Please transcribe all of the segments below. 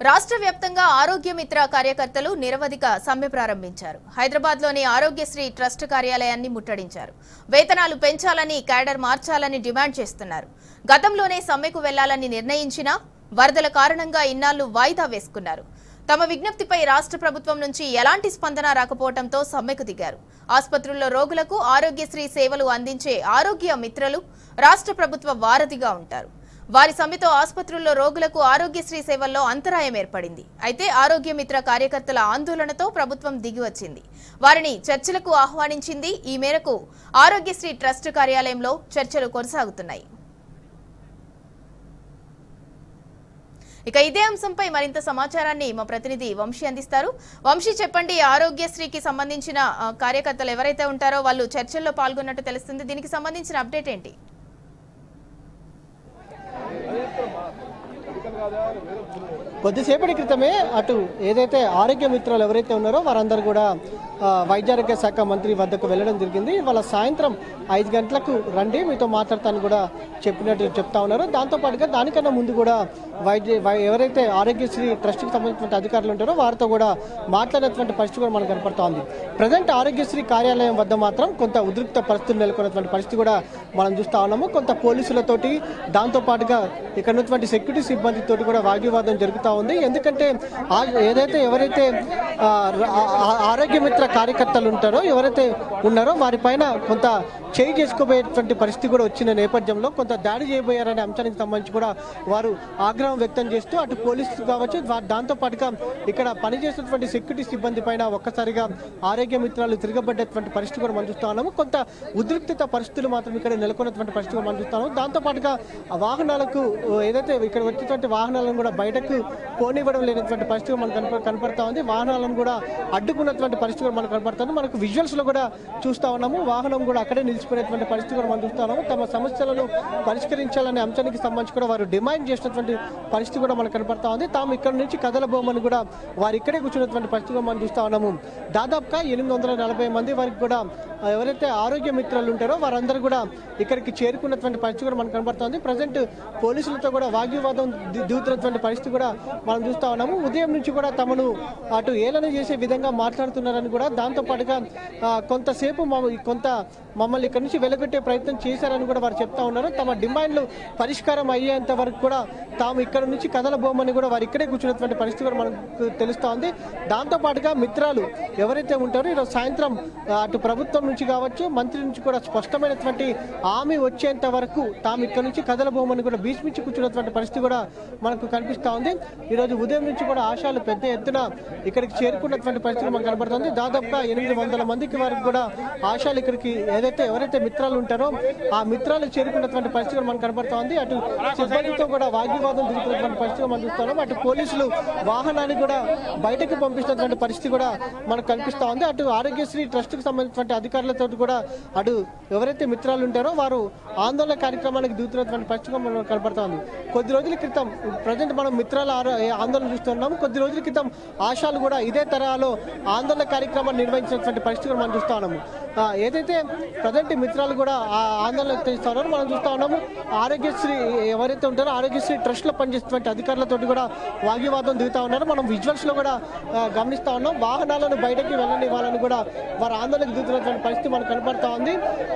రాష్ట్ర వ్యాప్తంగా ఆరోగ్య మిత్ర కార్యకర్తలు నిరవధిక సమ్మె ప్రారంభించారు. హైదరాబాద్లోని ఆరోగ్యశ్రీ ట్రస్ట్ కార్యాలయాన్ని ముట్టడించారు. వేతనాలు పెంచాలని, క్యాడర్ మార్చాలని డిమాండ్ చేస్తున్నారు. గతంలోనే సమ్మెకు వెళ్లాలని నిర్ణయించినా వరదల కారణంగా ఇన్నాళ్లు వాయిదా వేసుకున్నారు. తమ విజ్ఞప్తిపై రాష్ట్ర ప్రభుత్వం నుంచి ఎలాంటి స్పందన రాకపోవడంతో సమ్మెకు దిగారు. ఆసుపత్రుల్లో రోగులకు ఆరోగ్యశ్రీ సేవలు అందించే ఆరోగ్య మిత్రలు రాష్ట్ర ప్రభుత్వ వారధిగా ఉంటారు. వారి సమ్మెతో ఆసుపత్రుల్లో రోగులకు ఆరోగ్యశ్రీ సేవల్లో అంతరాయం ఏర్పడింది. అయితే ఆరోగ్య మిత్ర కార్యకర్తల ఆందోళనతో ప్రభుత్వం దిగివచ్చింది. వారిని చర్చలకు ఆహ్వానించింది. ఈ మేరకు ఆరోగ్యశ్రీ ట్రస్ట్ కార్యాలయంలో చర్చలు కొనసాగుతున్నాయి. ఇక ఇదే అంశంపై మరింత సమాచారాన్ని మా ప్రతినిధి వంశీ అందిస్తారు. వంశీ, చెప్పండి, ఆరోగ్యశ్రీకి సంబంధించిన కార్యకర్తలు ఎవరైతే ఉంటారో వాళ్ళు చర్చల్లో పాల్గొన్నట్టు తెలుస్తుంది. దీనికి సంబంధించిన అప్డేట్ ఏంటి? కొద్దిసేపటి క్రితమే అటు ఏదైతే ఆరోగ్య మిత్రులు ఎవరైతే ఉన్నారో వారందరూ కూడా వైద్యారోగ్య శాఖ మంత్రి వద్దకు వెళ్ళడం జరిగింది. వాళ్ళ సాయంత్రం 5 గంటలకు రండి, మీతో మాట్లాడతాను కూడా చెప్పినట్టు చెప్తా ఉన్నారు. దాంతోపాటుగా దానికన్నా ముందు కూడా ఎవరైతే ఆరోగ్యశ్రీ ట్రస్ట్కి సంబంధించిన అధికారులు ఉంటారో వారితో కూడా మాట్లాడినటువంటి పరిస్థితి కూడా మనకు కనపడుతూ ఉంది. ప్రజెంట్ ఆరోగ్యశ్రీ కార్యాలయం వద్ద మాత్రం కొంత ఉద్రిక్త పరిస్థితులు నెలకొన్నటువంటి పరిస్థితి కూడా మనం చూస్తూ ఉన్నాము. కొంత పోలీసులతోటి దాంతోపాటుగా ఇక్కడ ఉన్నటువంటి సెక్యూరిటీ సిబ్బందితోటి కూడా వాగ్వివాదం జరుగుతూ ఉంది. ఎందుకంటే ఎవరైతే ఆరోగ్య మిత్ర కార్యకర్తలు ఉంటారో ఎవరైతే ఉన్నారో వారిపైన కొంత చేయి చేసుకోబోయేటువంటి పరిస్థితి కూడా వచ్చిన నేపథ్యంలో కొంత దాడి చేయబోయారనే అంశానికి సంబంధించి కూడా వారు ఆగ్రహం వ్యక్తం చేస్తూ అటు పోలీసులు కావచ్చు, దాంతోపాటుగా ఇక్కడ పనిచేసినటువంటి సెక్యూరిటీ సిబ్బంది పైన ఒక్కసారిగా ఆరోగ్య మిత్రాలు తిరగబడ్డేటువంటి పరిస్థితి కూడా మనం చూస్తా ఉన్నాము. కొంత ఉద్రిక్తత పరిస్థితులు మాత్రం ఇక్కడ నెలకొన్నటువంటి పరిస్థితి కూడా మనం చూస్తాము. దాంతోపాటుగా వాహనాలకు ఏదైతే ఇక్కడ వచ్చేటువంటి వాహనాలను కూడా బయటకు పోనివ్వడం లేనటువంటి పరిస్థితి మనకు కనపడతా ఉంది. వాహనాలను కూడా అడ్డుకున్నటువంటి పరిస్థితి కూడా మనకు కనపడుతుంది. మనకు విజువల్స్ లో కూడా చూస్తా ఉన్నాము. వాహనం కూడా అక్కడే నిలిచిపోయినటువంటి పరిస్థితి కూడా మనం చూస్తా ఉన్నాము. తమ సమస్యలను పరిష్కరించాలనే అంశానికి సంబంధించి కూడా వారు డిమాండ్ చేసినటువంటి పరిస్థితి కూడా మనకు కనపడతా ఉంది. తాము ఇక్కడ నుంచి కదలబోమని కూడా వారు ఇక్కడే కూర్చున్నటువంటి పరిస్థితి కూడా మనం చూస్తా ఉన్నాము. దాదాపుగా 840 మంది వరకు కూడా ఎవరైతే ఆరోగ్య మిత్రులు ఉంటారో వారందరూ కూడా ఇక్కడికి చేరుకున్నటువంటి పరిస్థితి కూడా మనకు కనపడుతుంది. ప్రజెంట్ పోలీసులతో కూడా వాగ్వివాదం దిగుతున్నటువంటి పరిస్థితి కూడా మనం చూస్తా ఉన్నాము. ఉదయం నుంచి కూడా తమను అటు ఏలన చేసే విధంగా మాట్లాడుతున్నారని కూడా, దాంతోపాటుగా కొంతసేపు మమ్మల్ని ఇక్కడ నుంచి వెలగొట్టే ప్రయత్నం చేశారని కూడా వారు చెప్తా ఉన్నారు. తమ డిమాండ్లు పరిష్కారం అయ్యేంత వరకు కూడా తాము ఇక్కడ నుంచి కదలబోమని కూడా వారు ఇక్కడే కూర్చున్నటువంటి పరిస్థితి కూడా మనకు తెలుస్తా ఉంది. దాంతోపాటుగా మిత్రాలు ఎవరైతే ఉంటారో ఈరోజు సాయంత్రం అటు ప్రభుత్వం నుంచి కావచ్చు, మంత్రి నుంచి కూడా స్పష్టమైనటువంటి హామీ వచ్చేంత వరకు తాము ఇక్కడ నుంచి కదలబోమని కూడా భీష్మించి కూర్చున్నటువంటి పరిస్థితి కూడా మనకు కనిపిస్తా ఉంది. ఈరోజు ఉదయం నుంచి కూడా ఆశాలు పెద్ద ఎత్తున ఇక్కడికి చేరుకున్నటువంటి పరిస్థితి మనకు కనబడుతుంది. దాదాపుగా 800 మందికి వరకు కూడా ఆశాలు ఇక్కడికి ఎవరైతే మిత్రాలు ఉంటారో ఆ మిత్రాలు చేరుకున్నటువంటి పరిస్థితి మనకు కనబడుతూ ఉంది. అటు సిబ్బందితో కూడా వాగ్వివాదం జరుగుతున్నటువంటి పరిస్థితి మనం చూస్తున్నాం. అటు పోలీసులు వాహనాన్ని కూడా బయటకు పంపిస్తున్నటువంటి పరిస్థితి కూడా మనకు కనిపిస్తా ఉంది. అటు ఆరోగ్యశ్రీ ట్రస్ట్ కి సంబంధించిన అధికారులతో కూడా అటు ఎవరైతే మిత్రాలు ఉంటారో వారు ఆందోళన కార్యక్రమానికి దిగుతున్నటువంటి పరిస్థితి మనకు కనబడతా ఉంది. కొద్ది రోజుల క్రితం ప్రజెంట్ మనం మిత్రాల ఆందోళన చూస్తున్నాము. కొద్ది రోజుల క్రితం ఆశాలు కూడా ఇదే తరహాలో ఆందోళన కార్యక్రమాన్ని నిర్వహించినటువంటి పరిస్థితి మనం చూస్తా ఉన్నాము. ఏదైతే ప్రజెంట్ మిత్రాలు కూడా ఆందోళన చేస్తున్నారో మనం చూస్తా ఉన్నాము. ఆరోగ్యశ్రీ ఎవరైతే ఉంటారో ఆరోగ్యశ్రీ ట్రస్ట్ లో పనిచేస్తున్నటువంటి అధికారులతో కూడా వాగ్వివాదం దిగుతా ఉన్నారు. మనం విజువల్స్ లో కూడా గమనిస్తా ఉన్నాం. వాహనాలను బయటకి వెళ్ళనివ్వాలని కూడా వారు ఆందోళనకు దిగుతున్నటువంటి పరిస్థితి మనకు కనపడతా ఉంది.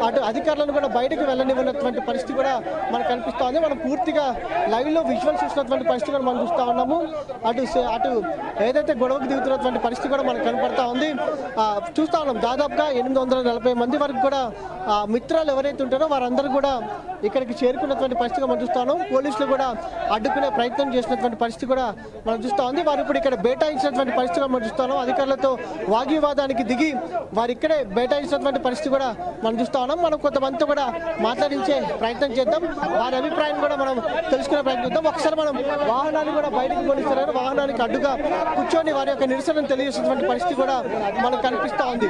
అటు అధికారులను కూడా బయటకు వెళ్ళనివ్వనటువంటి పరిస్థితి కూడా మనకు కనిపిస్తా ఉంది. మనం పూర్తిగా లైవ్ లో విజువల్స్ చూసినటువంటి పరిస్థితి కూడా మనం చూస్తా ఉన్నాము. అటు ఏదైతే గొడవకు దిగుతున్నటువంటి పరిస్థితి కూడా మనకు కనపడతా ఉంది. చూస్తా ఉన్నాం దాదాపుగా 840 మంది వరకు కూడా మిత్రాలు ఎవరైతే ఉంటారో వారందరూ కూడా ఇక్కడికి చేరుకున్నటువంటి పరిస్థితి మనం చూస్తా ఉన్నాం. పోలీసులు కూడా అడ్డుకునే ప్రయత్నం చేసినటువంటి పరిస్థితి కూడా మనం చూస్తా ఉంది. వారు ఇప్పుడు ఇక్కడ బైఠాయించినటువంటి పరిస్థితి మనం చూస్తా ఉన్నాం. అధికారులతో వాగ్వివాదానికి దిగి వారు ఇక్కడే బైఠాయించినటువంటి పరిస్థితి కూడా మనం చూస్తా ఉన్నాం. మనం కొంతమందితో కూడా మాట్లాడించే ప్రయత్నం చేద్దాం. వారి అభిప్రాయం కూడా మనం తెలుసుకునే ప్రయత్నం చేద్దాం. ఒకసారి మనం వాహనాన్ని కూడా బయటకు పోనిస్తారు, వాహనానికి అడ్డుగా కూర్చొని వారి యొక్క నిరసనను తెలియజేసినటువంటి పరిస్థితి కూడా మనకు కనిపిస్తా ఉంది.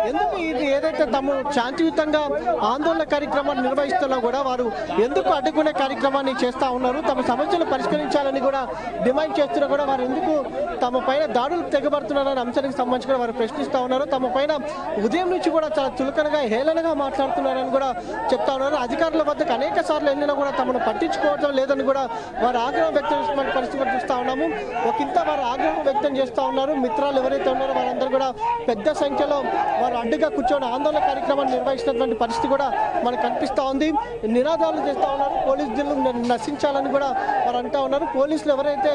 ఎందుకు ఈ ఏదైతే తాము శాంతియుతంగా ఆందోళన కార్యక్రమాన్ని నిర్వహిస్తున్నా కూడా వారు ఎందుకు అడ్డుకునే కార్యక్రమాన్ని చేస్తూ ఉన్నారు, తమ సమస్యలు పరిష్కరించాలని కూడా డిమాండ్ చేస్తున్నా కూడా వారు ఎందుకు తమ పైన దాడులు తెగబడుతున్నారనే అంశానికి సంబంధించి కూడా వారు ప్రశ్నిస్తూ ఉన్నారు. తమ పైన ఉదయం నుంచి కూడా చాలా చులకనగా హేళనగా మాట్లాడుతున్నారని కూడా చెప్తా ఉన్నారు. అధికారుల వద్దకు అనేక సార్లు వెళ్ళినా కూడా తమను పట్టించుకోవడం లేదని కూడా వారు ఆగ్రహం వ్యక్తం చేస్తున్న పరిస్థితి చూస్తూ ఉన్నాము. ఒకంత వారు ఆగ్రహం వ్యక్తం చేస్తూ ఉన్నారు. మిత్రాలు ఎవరైతే ఉన్నారో వారందరూ కూడా పెద్ద సంఖ్యలో వారు అడ్డుగా కూర్చొని ఆందోళన కార్యక్రమాన్ని నిర్వహిస్తున్నటువంటి పరిస్థితి కూడా మనకు కనిపిస్తూ ఉంది. నినాదాలు చేస్తూ ఉన్నారు, పోలీసు జిల్లు నశించాలని కూడా వారు అంటూ ఉన్నారు. పోలీసులు ఎవరైతే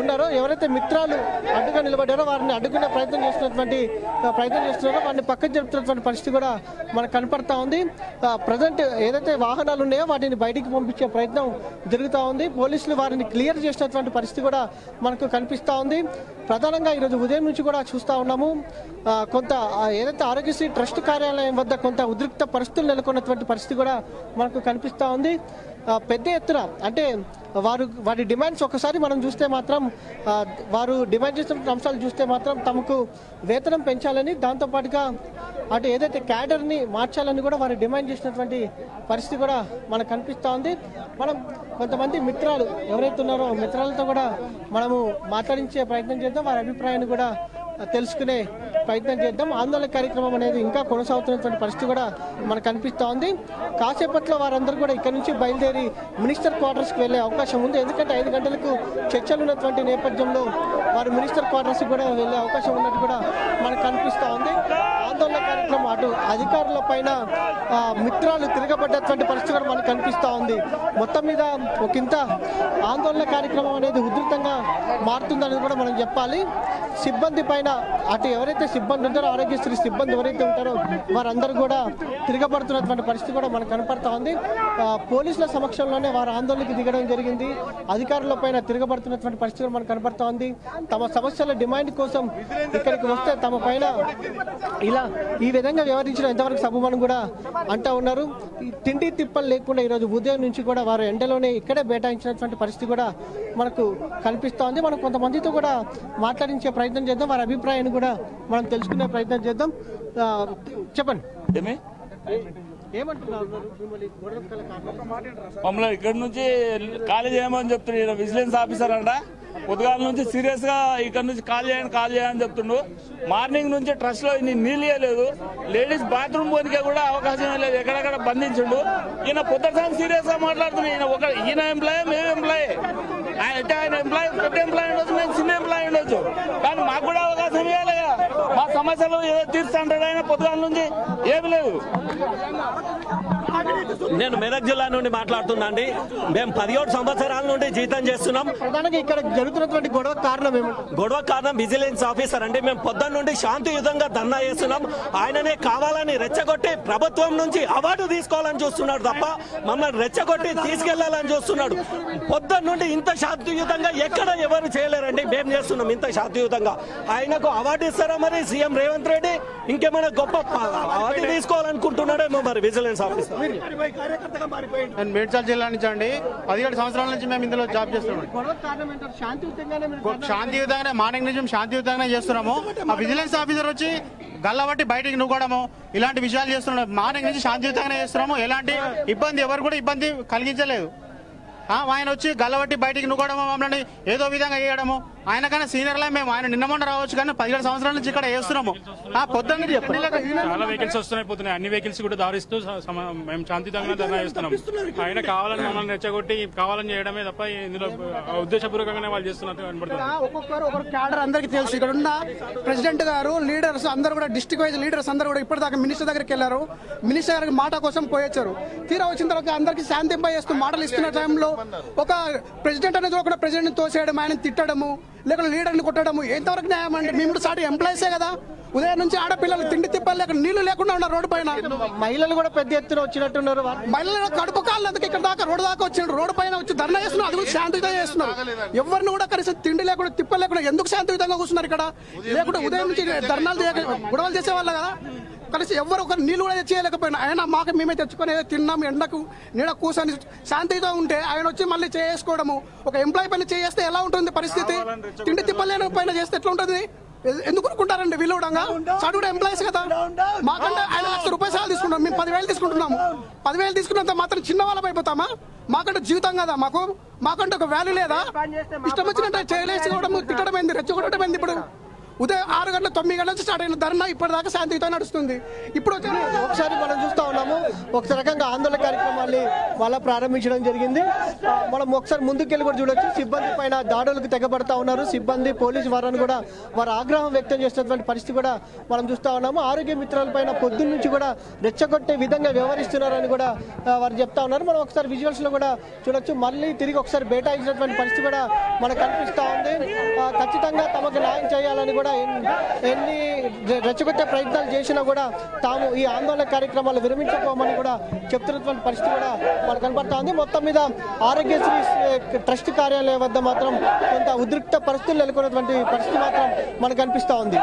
ఉన్నారో, ఎవరైతే మిత్రాలు అడ్డుగా నిలబడ్డారో వారిని అడ్డుకునే ప్రయత్నం చేస్తున్నారో వారిని పక్కకు జరుపుతున్నటువంటి పరిస్థితి కూడా మనకు కనపడతా ఉంది. ప్రజెంట్ ఏదైతే వాహనాలు ఉన్నాయో వాటిని బయటికి పంపించే ప్రయత్నం జరుగుతూ ఉంది. పోలీసులు వారిని క్లియర్ చేసినటువంటి పరిస్థితి కూడా మనకు కనిపిస్తూ ఉంది. ప్రధానంగా ఈరోజు ఉదయం నుంచి కూడా చూస్తూ ఉన్నాము, కొంత ఏదైతే ఆరోగ్యశ్రీ ట్రస్ట్ కార్యాలయం వద్ద కొంత ఉద్రిక్త పరిస్థితులు నెలకొన్నటువంటి పరిస్థితి కూడా మనకు కనిపిస్తూ ఉంది. పెద్ద ఎత్తున అంటే వారి డిమాండ్స్ ఒకసారి మనం చూస్తే మాత్రం వారు డిమాండ్ చేస్తున్న అంశాలు చూస్తే మాత్రం తమకు వేతనం పెంచాలని, దాంతోపాటుగా అటు ఏదైతే క్యాడర్ని మార్చాలని కూడా వారు డిమాండ్ చేసినటువంటి పరిస్థితి కూడా మనకు కనిపిస్తూ ఉంది. మనం కొంతమంది మిత్రాలు ఎవరైతే ఉన్నారో మిత్రాలతో కూడా మనము మాట్లాడించే ప్రయత్నం చేద్దాం, వారి అభిప్రాయాన్ని కూడా తెలుసుకునే ప్రయత్నం చేద్దాం. ఆందోళన కార్యక్రమం అనేది ఇంకా కొనసాగుతున్నటువంటి పరిస్థితి కూడా మనకు కనిపిస్తూ ఉంది. కాసేపట్లో వారందరూ కూడా ఇక్కడ నుంచి బయలుదేరి మినిస్టర్ క్వార్టర్స్కి వెళ్ళే అవకాశం ఉంది. ఎందుకంటే 5 గంటలకు చర్చలు ఉన్నటువంటి నేపథ్యంలో వారు మినిస్టర్ క్వార్టర్స్కి కూడా వెళ్ళే అవకాశం ఉన్నట్టు కూడా మనకు కనిపిస్తూ ఉంది. ఆందోళన కార్యక్రమం అటు అధికారుల పైన మిత్రాలు తిరగబడ్డటువంటి పరిస్థితి కూడా మనకు కనిపిస్తూ ఉంది. మొత్తం మీద ఒకంత ఆందోళన కార్యక్రమం అనేది ఉధృతంగా మారుతుందని కూడా మనం చెప్పాలి. సిబ్బంది పైన అటు ఎవరైతే సిబ్బంది ఉంటారో, ఆరోగ్యశ్రీ సిబ్బంది ఎవరైతే ఉంటారో వారందరూ కూడా తిరగబడుతున్నటువంటి పరిస్థితి కూడా మనకు కనపడతా ఉంది. పోలీసుల సమక్షంలోనే వారు ఆందోళనకి దిగడం జరిగింది. అధికారుల పైన తిరగబడుతున్నటువంటి పరిస్థితి మనకు కనపడతా ఉంది. తమ సమస్యల డిమాండ్ కోసం ఇక్కడికి వస్తే తమ పైన ఇలా ఈ విధంగా వ్యవహరించడం ఎంతవరకు సబబని కూడా అంటూ ఉన్నారు. తిండి తిప్పలు లేకుండా ఈరోజు ఉదయం నుంచి కూడా వారు ఎండలోనే ఇక్కడే బైఠాయించినటువంటి పరిస్థితి కూడా మనకు కనిపిస్తూ ఉంది. మనం కొంతమందితో కూడా మాట్లాడించే ప్రయత్నం చేద్దాం, వారి అభిప్రాయాన్ని కూడా మనం తెలుసుకునే ప్రయత్నం చేద్దాం. చెప్పండి, మమ్మల్ని ఇక్కడ నుంచి ఖాళీ చేయమని చెప్తున్నాడు విజిలెన్స్ ఆఫీసర్ అంట. పొద్దుగాల నుంచి సీరియస్ గా ఇక్కడ నుంచి కాల్ చేయని చెప్తుండు. మార్నింగ్ నుంచి ట్రస్ట్ లో నీళ్ళు ఇవ్వలేదు, లేడీస్ బాత్రూమ్ పోనికే కూడా అవకాశం లేదు, ఎక్కడెక్కడ బంధించుండు. ఈయన పొద్దుసారి సీరియస్ గా మాట్లాడుతున్నాడు. ఈయన ఎంప్లాయీ, మేము ఎంప్లాయీ. ఆయన ఎంప్లాయీ, పెద్ద ఎంప్లాయీ ఉండొచ్చు, మేము చిన్న ఎంప్లాయీ ఉండొచ్చు, కానీ మాకు కూడా అవకాశం ఇవ్వాలి. మా సమస్యలు ఏదో తీర్చుంటాడు ఆయన. పొద్దుగాల నుంచి ఏమి లేదు. నేను మెదక్ జిల్లా నుండి మాట్లాడుతున్నా అండి. మేము 17 సంవత్సరాల నుండి జీతం చేస్తున్నాం. ప్రధానంగా ఇక్కడ జరుగుతున్నటువంటి గొడవ కారణం ఏమంటే, గొడవ కారణం విజిలెన్స్ ఆఫీసర్ అండి. మేము పొద్దున్న నుండి శాంతియుతంగా ధర్నా చేస్తున్నాం. ఆయననే కావాలని రెచ్చగొట్టి ప్రభుత్వం నుంచి అవార్డు తీసుకోవాలని చూస్తున్నాడు తప్ప మమ్మల్ని రెచ్చగొట్టి తీసుకెళ్లాలని చూస్తున్నాడు. పొద్దున్న నుండి ఇంత శాంతియుతంగా ఎక్కడ ఎవరు చేయలేరండి. మేము చేస్తున్నాం ఇంత శాంతియుతంగా. ఆయనకు అవార్డు ఇస్తారా మరి సీఎం రేవంత్ రెడ్డి? ఇంకేమైనా గొప్ప అవార్డు తీసుకోవాలనుకుంటున్నాడేమో మరి విజిలెన్స్ ఆఫీసర్. నేను మేడ్చల్ జిల్లా నుంచి అండి. 17 సంవత్సరాల నుంచి మేము ఇందులో జాబ్ చేస్తున్నాం. శాంతియుతంగానే మార్నింగ్ నుంచి శాంతియుతంగానే చేస్తున్నాము. ఆ విజిలెన్స్ ఆఫీసర్ వచ్చి గల్లబట్టి బయటికి నూకడము ఇలాంటి విషయాలు చేస్తున్నాం. మార్నింగ్ నుంచి శాంతియుతంగానే చేస్తున్నాము. ఎలాంటి ఇబ్బంది ఎవరు కూడా ఇబ్బంది కలిగించలేదు. ఆయన వచ్చి గల్లబట్టి బయటికి నూకడము, మమ్మల్ని ఏదో విధంగా చేయడము. ఆయనకన్నా సీనియర్లే మేము. ఆయన నిన్న మొన్న రావచ్చు కానీ 17 సంవత్సరాల నుంచి ఇక్కడ వేస్తున్నాము. పొద్దున్న చాలా వెహికల్స్ వస్తున్నాయి, పోతున్నాయి. అన్ని వెహికల్స్ కూడా దారిస్తూ మేము శాంతియుతంగా ధర్నా చేస్తున్నాం. ఆయన కావాలని మమ్మల్ని రెచ్చగొట్టి కావాలని చేయడమే తప్ప ఇందులో ఉద్దేశపూర్వకంగానే వాళ్ళు చేస్తున్నట్టు కనబడుతుంది. ఒక్కొక్కరు క్యాడర్ అందరికీ తెలుసు. ఇక్కడ ఉన్న ప్రెసిడెంట్ గారు, లీడర్స్ అందరూ కూడా, డిస్ట్రిక్ట్ వైజ్ లీడర్స్ అందరూ కూడా ఇప్పటిదాకా మినిస్టర్ దగ్గరికి వెళ్లారు. మినిస్టర్ గారికి మాట కోసం పోయొచ్చారు. తీరా వచ్చిన తర్వాత అందరికీ శాంతింపజేస్తూ మాటలు ఇస్తున్న టైంలో ఒక ప్రెసిడెంట్ అనేది కూడా ప్రెసిడెంట్ తోసేయడం, ఆయన తిట్టడము, లేకపోతే లీడర్ని కొట్టడము ఎంతవరకు న్యాయం అండి? మేము సాటి ఎంప్లాయీసే కదా. ఉదయం నుంచి ఆడపిల్లలు తిండి తిప్పలు లేక నీళ్లు లేకుండా ఉన్నారు రోడ్డు పైన. మహిళలు కూడా పెద్ద ఎత్తున వచ్చినట్టున్నారు. మహిళలు కడుపు కాళ్ళు అందుకు ఇక్కడ దాకా రోడ్డు దాకా వచ్చిండ్రు. రోడ్డు పైన వచ్చి ధర్నా చేస్తున్నారు. అది కూడా శాంతియుతంగా చేస్తున్నారు. ఎవరిని కూడా కనీసం తిండి లేకుండా తిప్పలు లేకుండా ఎందుకు శాంతియుతంగా కూర్చున్నారు ఇక్కడ? లేకుంటే ఉదయం నుంచి ధర్నాలు గొడవలు చేసేవాళ్ళు కదా. కలిసి ఎవరు ఒక నీళ్ళు కూడా చేయలేకపోయినా ఆయన మాకు మేమే తెచ్చుకొని తిన్నాం. ఎండకు నీడ కూర్చొని శాంతిగా ఉంటే ఆయన వచ్చి మళ్ళీ చేసుకోవడము. ఒక ఎంప్లాయీ పైన చేస్తే ఎలా ఉంటుంది పరిస్థితి? తిండి తిప్పలేని పైన చేస్తే ఎట్లా ఉంటుంది? ఎందుకు ఊరుకుంటారండి వీళ్ళు కూడా చదువు ఎంప్లాయీస్ కదా మాకంటే 5 లక్షల రూపాయలు సార్లు తీసుకుంటాం మేము 10,000 తీసుకుంటున్నాము 10,000 తీసుకున్నంత మాత్రం చిన్న వాళ్ళం అయిపోతామా మాకంటే జీవితం కదా మాకంటే ఒక వాల్యూ లేదా ఇష్టం వచ్చినట్టు చేయలేసుకోవడం తిట్టడం ఏంది రెచ్చగొట్టడం ఏంది ఇప్పుడు ఉదయం 6 గంటల 9 గంటల నుంచి స్టార్ట్ అయిన ధర్నా ఇప్పటిదాకా శాంతియుతంగా నడుస్తుంది ఇప్పుడు ఒకసారి మనం చూస్తా ఉన్నాము ఒక రకంగా ఆందోళన కార్యక్రమాన్ని వాళ్ళ ప్రారంభించడం జరిగింది మనం ఒకసారి ముందుకెళ్ళి కూడా చూడొచ్చు సిబ్బంది పైన దాడులకు తెగబడతా ఉన్నారు సిబ్బంది పోలీసు వారిని కూడా వారు ఆగ్రహం వ్యక్తం చేసినటువంటి పరిస్థితి కూడా మనం చూస్తా ఉన్నాము ఆరోగ్య మిత్రుల పైన పొద్దున్న నుంచి కూడా రెచ్చగొట్టే విధంగా వ్యవహరిస్తున్నారని కూడా వారు చెప్తా ఉన్నారు మనం ఒకసారి విజువల్స్ లో కూడా చూడొచ్చు మళ్ళీ తిరిగి ఒకసారి బేటాయించినటువంటి పరిస్థితి కూడా మనకు కనిపిస్తా ఉంది ఖచ్చితంగా తమకు న్యాయం చేయాలని కూడా ఎన్ని రెచ్చగొట్టే ప్రయత్నాలు చేసినా కూడా తాము ఈ ఆందోళన కార్యక్రమాలు విరమించుకోమని కూడా చెప్తున్నటువంటి పరిస్థితి కూడా మనకు కనపడతా ఉంది మొత్తం మీద ఆరోగ్యశ్రీ ట్రస్ట్ కార్యాలయం వద్ద మాత్రం కొంత ఉద్రిక్త పరిస్థితులు నెలకొన్నటువంటి పరిస్థితి మాత్రం మనకు కనిపిస్తా ఉంది.